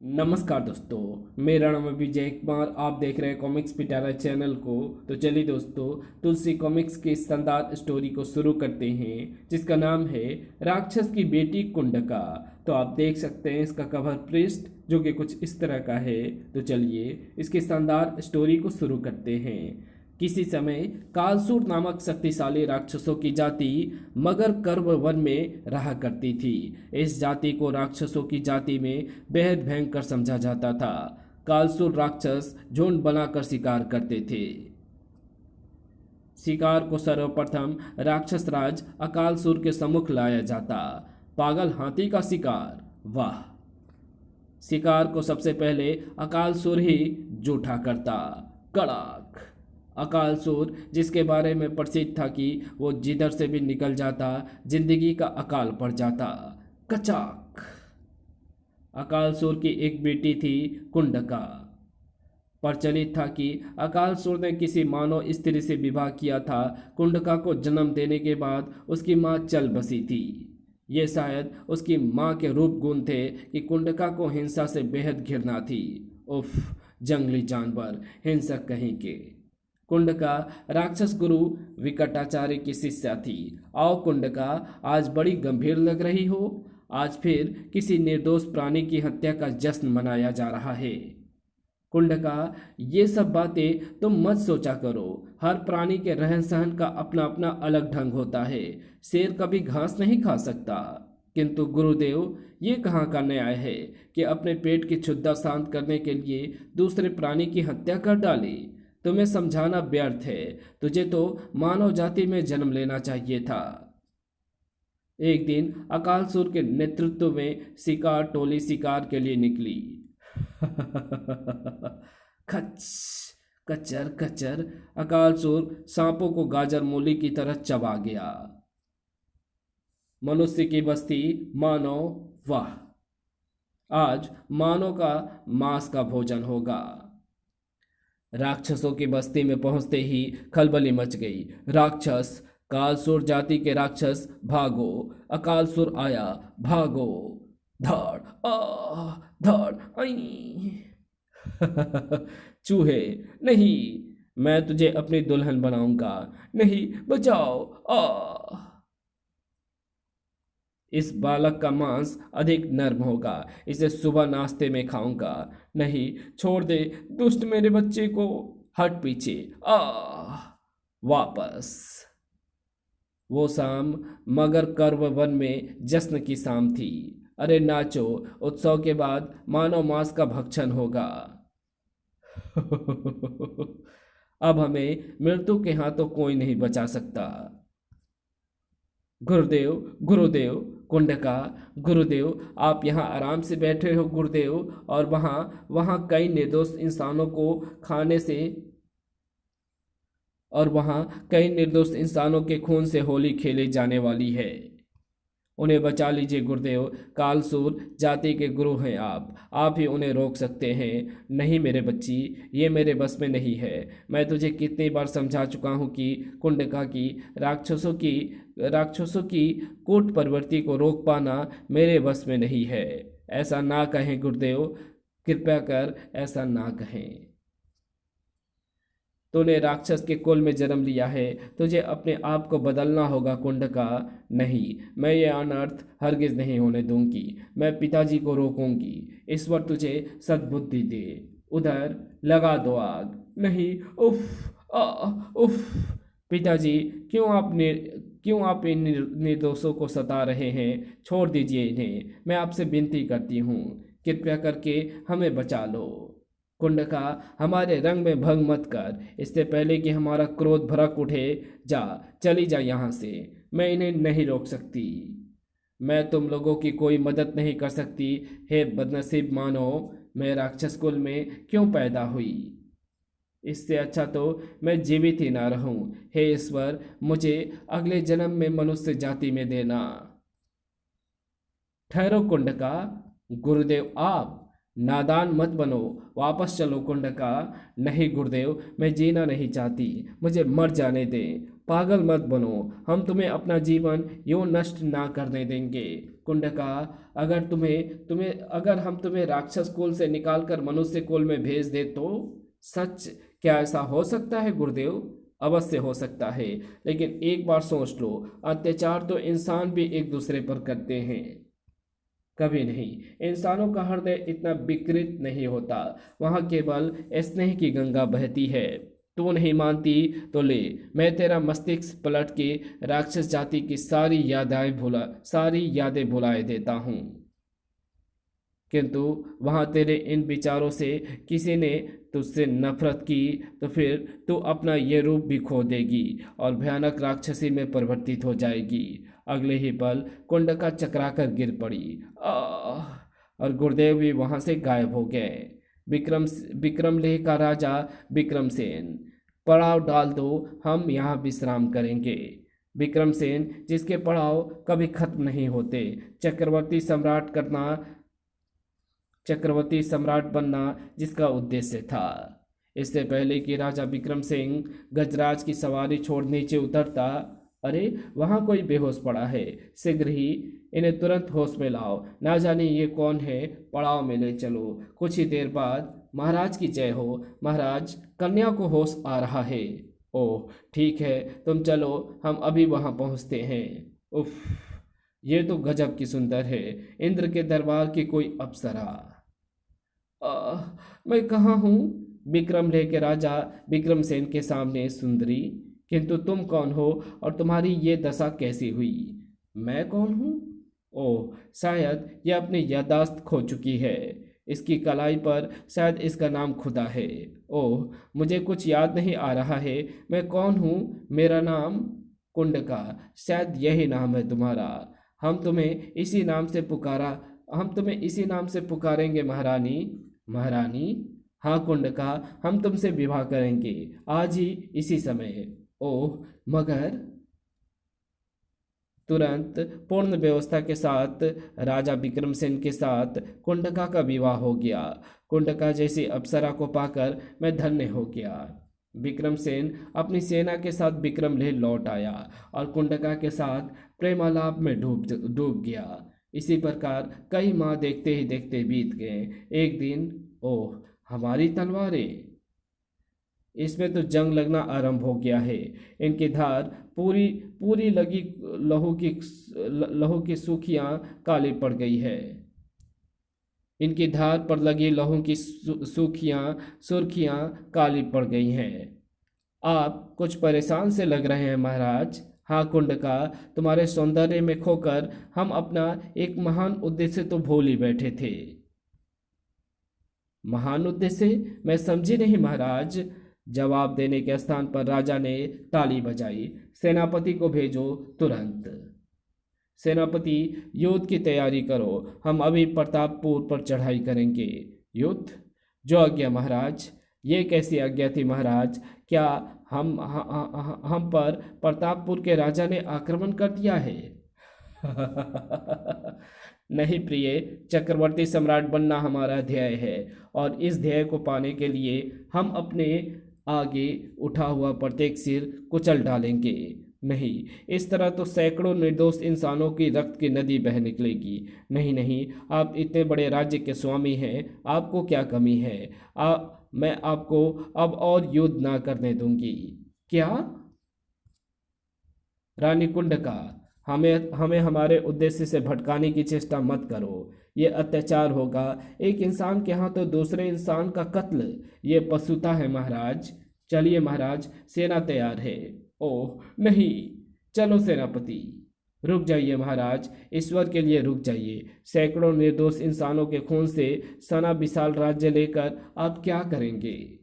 नमस्कार दोस्तों, मेरा नाम है विजय कुमार। आप देख रहे हैं कॉमिक्स पिटारा चैनल को। तो चलिए दोस्तों, तुलसी कॉमिक्स की शानदार स्टोरी को शुरू करते हैं, जिसका नाम है राक्षस की बेटी कुंडका। तो आप देख सकते हैं इसका कवर पृष्ठ जो कि कुछ इस तरह का है। तो चलिए इसकी शानदार स्टोरी को शुरू करते हैं। किसी समय कालसूर नामक शक्तिशाली राक्षसों की जाति मगर कर्व वन में रहा करती थी। इस जाति को राक्षसों की जाति में बेहद भयंकर समझा जाता था। कालसूर राक्षस झुंड बनाकर शिकार करते थे। शिकार को सर्वप्रथम राक्षस राज अकालसूर के सम्मुख लाया जाता। पागल हाथी का शिकार, वाह! शिकार को सबसे पहले अकालसूर ही जूठा करता। कड़ाक! अकालसूर, जिसके बारे में प्रसिद्ध था कि वो जिधर से भी निकल जाता जिंदगी का अकाल पड़ जाता। कचाक! अकालसूर की एक बेटी थी कुंडका। प्रचलित था कि अकालसूर ने किसी मानव स्त्री से विवाह किया था। कुंडका को जन्म देने के बाद उसकी मां चल बसी थी। ये शायद उसकी मां के रूप गुण थे कि कुंडका को हिंसा से बेहद घृणा थी। उफ! जंगली जानवर, हिंसक कहीं के। कुंडका राक्षस गुरु विकटाचार्य की शिष्या थी। आओ कुंडका, आज बड़ी गंभीर लग रही हो। आज फिर किसी निर्दोष प्राणी की हत्या का जश्न मनाया जा रहा है। कुंडका, ये सब बातें तुम मत सोचा करो। हर प्राणी के रहन सहन का अपना अपना अलग ढंग होता है। शेर कभी घास नहीं खा सकता। किंतु गुरुदेव, ये कहाँ का न्याय है कि अपने पेट की क्षुधा शांत करने के लिए दूसरे प्राणी की हत्या कर डाली। तुम्हें समझाना व्यर्थ है। तुझे तो मानव जाति में जन्म लेना चाहिए था। एक दिन अकालसूर के नेतृत्व में शिकार टोली शिकार के लिए निकली। खच! कचर कचर! अकालसूर सांपों को गाजर मूली की तरह चबा गया। मनुष्य की बस्ती मानव, वाह! आज मानव का मांस का भोजन होगा। राक्षसों की बस्ती में पहुंचते ही खलबली मच गई। राक्षस! कालसूर जाति के राक्षस, भागो! अकालसूर आया, भागो! धड़! आ! धड़! आई! चूहे! नहीं, मैं तुझे अपनी दुल्हन बनाऊंगा। नहीं, बचाओ! आ! इस बालक का मांस अधिक नर्म होगा। इसे सुबह नाश्ते में खाऊंगा। नहीं, छोड़ दे दुष्ट मेरे बच्चे को। हट पीछे! आ! वापस! वो शाम मगर कर्व वन में जश्न की शाम थी। अरे नाचो! उत्सव के बाद मानव मांस का भक्षण होगा। अब हमें मृत्यु के हाथों कोई नहीं बचा सकता। गुरुदेव, गुरुदेव! कुंडका, गुरुदेव, आप यहाँ आराम से बैठे हो गुरुदेव। और वहाँ वहाँ कई निर्दोष इंसानों को खाने से और वहाँ कई निर्दोष इंसानों के खून से होली खेली जाने वाली है। उन्हें बचा लीजिए गुरुदेव। कालसूर जाति के गुरु हैं आप ही उन्हें रोक सकते हैं। नहीं मेरे बच्ची, ये मेरे बस में नहीं है। मैं तुझे कितनी बार समझा चुका हूँ कि कुंडका की राक्षसों की कूट प्रवृत्ति को रोक पाना मेरे बस में नहीं है। ऐसा ना कहें गुरुदेव, कृपया कर ऐसा ना कहें। तूने राक्षस के कुल में जन्म लिया है, तुझे अपने आप को बदलना होगा कुंडका। नहीं, मैं ये अनर्थ हरगिज नहीं होने दूंगी। मैं पिताजी को रोकूंगी। ईश्वर तुझे सद्बुद्धि दे। उधर लगा दो आग। नहीं, उफ! उफ! पिताजी, क्यों आप इन निर्दोषों को सता रहे हैं? छोड़ दीजिए इन्हें। मैं आपसे विनती करती हूँ, कृपया करके हमें बचा लो। कुंडका, हमारे रंग में भंग मत कर। इससे पहले कि हमारा क्रोध भड़क उठे, जा, चली जा यहाँ से। मैं इन्हें नहीं रोक सकती। मैं तुम लोगों की कोई मदद नहीं कर सकती। हे बदनसीब मानव, मैं राक्षस कुल में क्यों पैदा हुई? इससे अच्छा तो मैं जीवित ही ना रहूं। हे ईश्वर, मुझे अगले जन्म में मनुष्य जाति में देना। ठहरो कुंडका। गुरुदेव, आप नादान मत बनो, वापस चलो कुंडका। नहीं गुरुदेव, मैं जीना नहीं चाहती, मुझे मर जाने दें। पागल मत बनो, हम तुम्हें अपना जीवन यूं नष्ट ना करने देंगे। कुंडका, अगर हम तुम्हें राक्षस कुल से निकालकर मनुष्य कुल में भेज दे तो? सच? क्या ऐसा हो सकता है गुरुदेव? अवश्य हो सकता है, लेकिन एक बार सोच लो, अत्याचार तो इंसान भी एक दूसरे पर करते हैं। कभी नहीं, इंसानों का हृदय इतना विकृत नहीं होता, वहां केवल स्नेह की गंगा बहती है। तू नहीं मानती तो ले, मैं तेरा मस्तिष्क पलट के राक्षस जाति की सारी यादें भुलाए देता हूँ। किंतु वहां तेरे इन विचारों से किसी ने तुझसे नफरत की तो फिर तू अपना ये रूप भी खो देगी और भयानक राक्षसी में परिवर्तित हो जाएगी। अगले ही पल कुंडका चकराकर गिर पड़ी। और गुरुदेव भी वहां से गायब हो गए। विक्रमलेह का राजा विक्रमसेन, पड़ाव डाल दो, हम यहाँ विश्राम करेंगे। विक्रमसेन, जिसके पड़ाव कभी खत्म नहीं होते, चक्रवर्ती सम्राट बनना जिसका उद्देश्य था। इससे पहले कि राजा विक्रम सिंह गजराज की सवारी छोड़ नीचे उतरता, अरे वहां कोई बेहोश पड़ा है, शीघ्र ही इन्हें तुरंत होश में लाओ, ना जाने ये कौन है, पड़ाव में ले चलो। कुछ ही देर बाद, महाराज की जय हो, महाराज, कन्या को होश आ रहा है। ओह ठीक है, तुम चलो, हम अभी वहां पहुंचते हैं। उफ, ये तो गजब की सुंदर है, इंद्र के दरबार की कोई अप्सरा। मैं कहाँ हूँ? विक्रमलेह के राजा विक्रमसेन के सामने सुंदरी, किंतु तुम कौन हो और तुम्हारी ये दशा कैसी हुई? मैं कौन हूँ? ओह, शायद यह अपनी याददाश्त खो चुकी है। इसकी कलाई पर शायद इसका नाम खुदा है। ओह, मुझे कुछ याद नहीं आ रहा है, मैं कौन हूँ? मेरा नाम कुंडका, शायद यही नाम है तुम्हारा। हम तुम्हें इसी नाम से पुकारेंगे महारानी। महारानी? हाँ कुंडका, हम तुमसे विवाह करेंगे, आज ही इसी समय। ओह, मगर तुरंत पूर्ण व्यवस्था के साथ राजा विक्रमसेन के साथ कुंडका का विवाह हो गया। कुंडका जैसी अप्सरा को पाकर मैं धन्य हो गया। विक्रमसेन अपनी सेना के साथ विक्रमलेह लौट आया और कुंडका के साथ प्रेमालाप में डूब गया। इसी प्रकार कई माह देखते ही देखते बीत गए। एक दिन, ओह हमारी तलवारें, इसमें तो जंग लगना आरंभ हो गया है। इनकी धार पूरी पूरी लगी लहू की सुर्खियां काली पड़ गई है। इनकी धार पर लगी लहू की सुर्खियां काली पड़ गई हैं। आप कुछ परेशान से लग रहे हैं महाराज। हाँ कुंडका, तुम्हारे सौंदर्य में खोकर हम अपना एक महान उद्देश्य तो भूल ही बैठे थे। महान उद्देश्य? मैं समझी नहीं महाराज। जवाब देने के स्थान पर राजा ने ताली बजाई। सेनापति को भेजो तुरंत। सेनापति, युद्ध की तैयारी करो, हम अभी प्रतापपुर पर चढ़ाई करेंगे। युद्ध? जो आज्ञा महाराज। ये कैसी आज्ञा थी महाराज? क्या हम पर प्रतापपुर के राजा ने आक्रमण कर दिया है? नहीं प्रिय, चक्रवर्ती सम्राट बनना हमारा ध्येय है और इस ध्येय को पाने के लिए हम अपने आगे उठा हुआ प्रत्येक सिर कुचल डालेंगे। नहीं, इस तरह तो सैकड़ों निर्दोष इंसानों की रक्त की नदी बह निकलेगी। नहीं नहीं, आप इतने बड़े राज्य के स्वामी हैं, आपको क्या कमी है? मैं आपको अब और युद्ध ना करने दूंगी। क्या? रानी कुंडका, हमें हमारे उद्देश्य से भटकाने की चेष्टा मत करो। ये अत्याचार होगा, एक इंसान के हाथों दूसरे इंसान का कत्ल, ये पशुता है महाराज। चलिए महाराज, सेना तैयार है। ओह नहीं, चलो सेनापति। रुक जाइए महाराज, ईश्वर के लिए रुक जाइए। सैकड़ों निर्दोष इंसानों के खून से सना विशाल राज्य लेकर आप क्या करेंगे?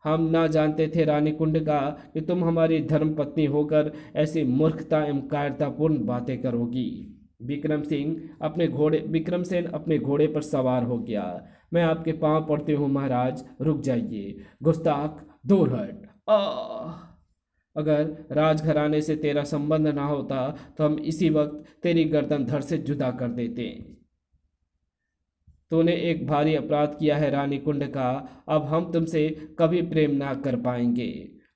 हम ना जानते थे रानी कुंडका कि तुम हमारी धर्म पत्नी होकर ऐसी मूर्खता एवं कायरतापूर्ण बातें करोगी। विक्रमसेन अपने घोड़े पर सवार हो गया। मैं आपके पांव पड़ती हूँ महाराज, रुक जाइए। गुस्ताख, दूर हट। अगर राजघराने से तेरा संबंध ना होता तो हम इसी वक्त तेरी गर्दन धड़ से जुदा कर देते। तूने एक भारी अपराध किया है रानी कुंडका। अब हम तुमसे कभी प्रेम ना कर पाएंगे।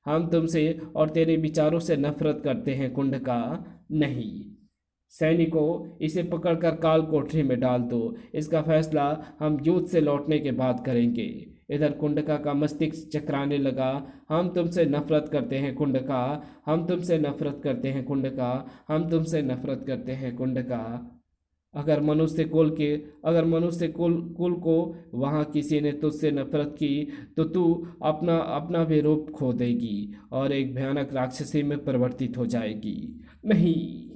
हम तुमसे और तेरे विचारों से नफरत करते हैं कुंडका। नहीं। सैनिकों, इसे पकड़कर काल कोठरी में डाल दो। इसका फैसला हम युद्ध से लौटने के बाद करेंगे। इधर कुंडका का मस्तिष्क चकराने लगा। हम तुमसे नफरत करते हैं कुंडका। हम तुमसे नफरत करते हैं कुंडका। हम तुमसे नफरत करते हैं कुंडका। अगर मनुष्य कुल के अगर मनुष्य कुल को वहाँ किसी ने तुझसे नफरत की तो तू अपना अपना भी रूप खो देगी और एक भयानक राक्षसी में परिवर्तित हो जाएगी। नहीं,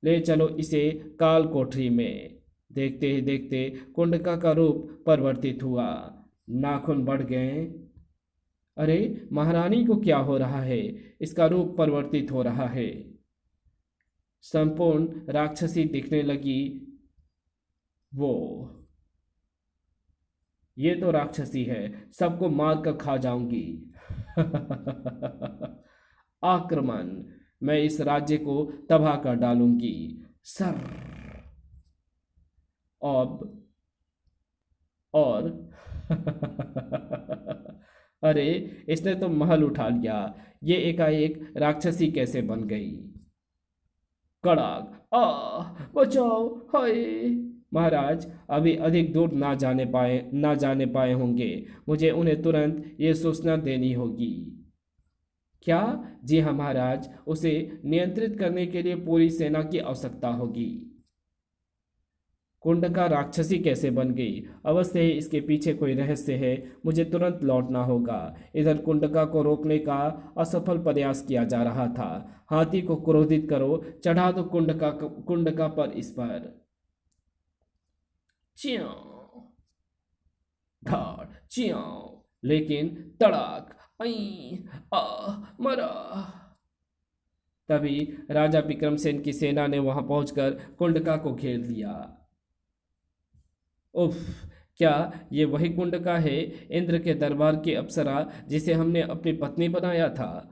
ले चलो इसे काल कोठरी में। देखते ही देखते कुंडका का रूप परिवर्तित हुआ। नाखून बढ़ गए। अरे, महारानी को क्या हो रहा है? इसका रूप परिवर्तित हो रहा है। संपूर्ण राक्षसी दिखने लगी। वो ये तो राक्षसी है, सबको मार कर खा जाऊंगी। आक्रमण, मैं इस राज्य को तबाह कर डालूंगी। सर अब और अरे, इसने तो महल उठा लिया। ये एकाएक राक्षसी कैसे बन गई? कड़ाक, बचाओ, हाय। महाराज अभी अधिक दूर ना जाने पाए होंगे। मुझे उन्हें तुरंत ये सूचना देनी होगी। क्या? जी हाँ महाराज, उसे नियंत्रित करने के लिए पूरी सेना की आवश्यकता होगी। कुंडका राक्षसी कैसे बन गई? अवश्य ही इसके पीछे कोई रहस्य है। मुझे तुरंत लौटना होगा। इधर कुंडका को रोकने का असफल प्रयास किया जा रहा था। हाथी को क्रोधित करो, चढ़ा दो कुंडका पर इस पर। च्यों, धाड़, च्यों, लेकिन तड़ाक, आई, आ, मरा। तभी राजा विक्रमसेन की सेना ने वहां पहुंचकर कुंडका को घेर लिया। उफ, क्या ये वही कुंडका है, इंद्र के दरबार की अप्सरा जिसे हमने अपनी पत्नी बनाया था?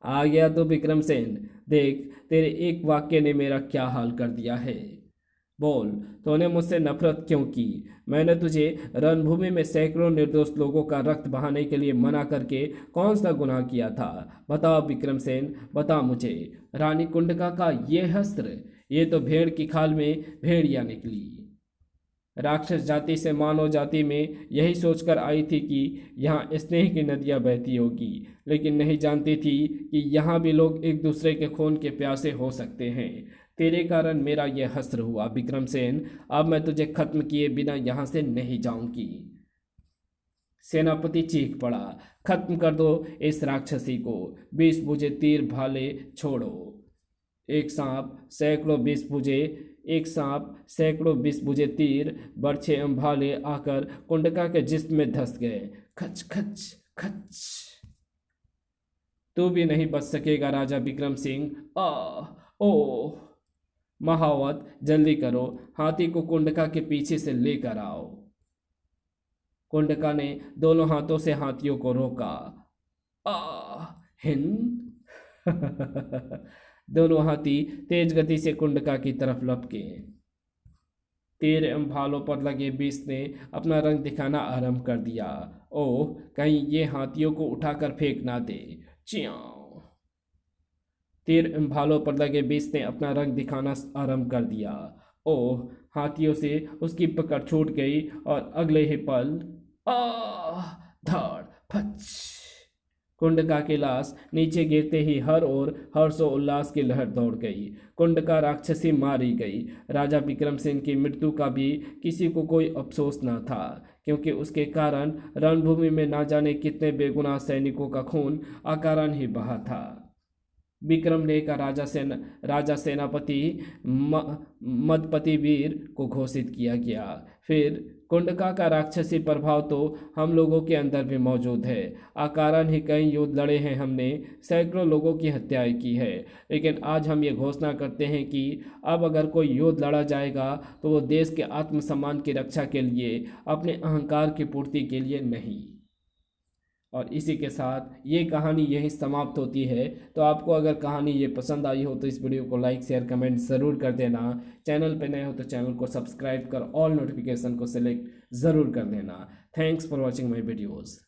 आ गया तो विक्रमसेन, देख तेरे एक वाक्य ने मेरा क्या हाल कर दिया है। बोल, तूने मुझसे नफरत क्यों की? मैंने तुझे रणभूमि में सैकड़ों निर्दोष लोगों का रक्त बहाने के लिए मना करके कौन सा गुनाह किया था? बता विक्रमसेन, बता मुझे। रानी कुंडका का ये अस्त्र, ये तो भेड़ की खाल में भेड़िया निकली। राक्षस जाति से मानव जाति में यही सोचकर आई थी कि यहाँ स्नेह की नदियाँ बहती होगी, लेकिन नहीं जानती थी कि यहाँ भी लोग एक दूसरे के खून के प्यासे हो सकते हैं। तेरे कारण मेरा यह हस्र हुआ विक्रमसेन। अब मैं तुझे खत्म किए बिना यहाँ से नहीं जाऊंगी। सेनापति चीख पड़ा, खत्म कर दो इस राक्षसी को। 20 भुजे तीर भाले छोड़ो। एक सांप सैकड़ों 20 भुजे तीर बरछे एवं भाले आकर कुंडका के जिस्म में धंस गए। खच खच खच। तू भी नहीं बच सकेगा राजा विक्रम सिंह। ओ महावत, जल्दी करो, हाथी को कुंडका के पीछे से लेकर आओ। कुंडका ने दोनों हाथों से हाथियों को रोका। हिंद। दोनों हाथी तेज गति से कुंडका की तरफ लपके। तीर एवं भालों पर लगे बीस ने अपना रंग दिखाना आरंभ कर दिया। ओह, कहीं ये हाथियों को उठाकर फेंक ना दे। च्याओ। तीर एवं भालों पर लगे बीस ने अपना रंग दिखाना आरंभ कर दिया। ओह, हाथियों से उसकी पकड़ छूट गई और अगले ही पल धाड़ फच। कुंडका की लाश नीचे गिरते ही हर ओर हर्षोल्लास की लहर दौड़ गई। कुंडका राक्षसी मारी गई। राजा विक्रमसेन की मृत्यु का भी किसी को कोई अफसोस न था, क्योंकि उसके कारण रणभूमि में ना जाने कितने बेगुनाह सैनिकों का खून अकारण ही बहा था। विक्रमलेह का राजा सेनापति मदपति वीर को घोषित किया गया। फिर कुंडका का राक्षसी प्रभाव तो हम लोगों के अंदर भी मौजूद है। अकारण ही कई युद्ध लड़े हैं हमने, सैकड़ों लोगों की हत्याएं की है, लेकिन आज हम ये घोषणा करते हैं कि अब अगर कोई युद्ध लड़ा जाएगा तो वो देश के आत्मसम्मान की रक्षा के लिए, अपने अहंकार की पूर्ति के लिए नहीं। और इसी के साथ ये कहानी यही समाप्त होती है। तो आपको अगर कहानी ये पसंद आई हो तो इस वीडियो को लाइक शेयर कमेंट ज़रूर कर देना। चैनल पे नए हो तो चैनल को सब्सक्राइब कर ऑल नोटिफिकेशन को सिलेक्ट ज़रूर कर देना। Thanks for watching my videos.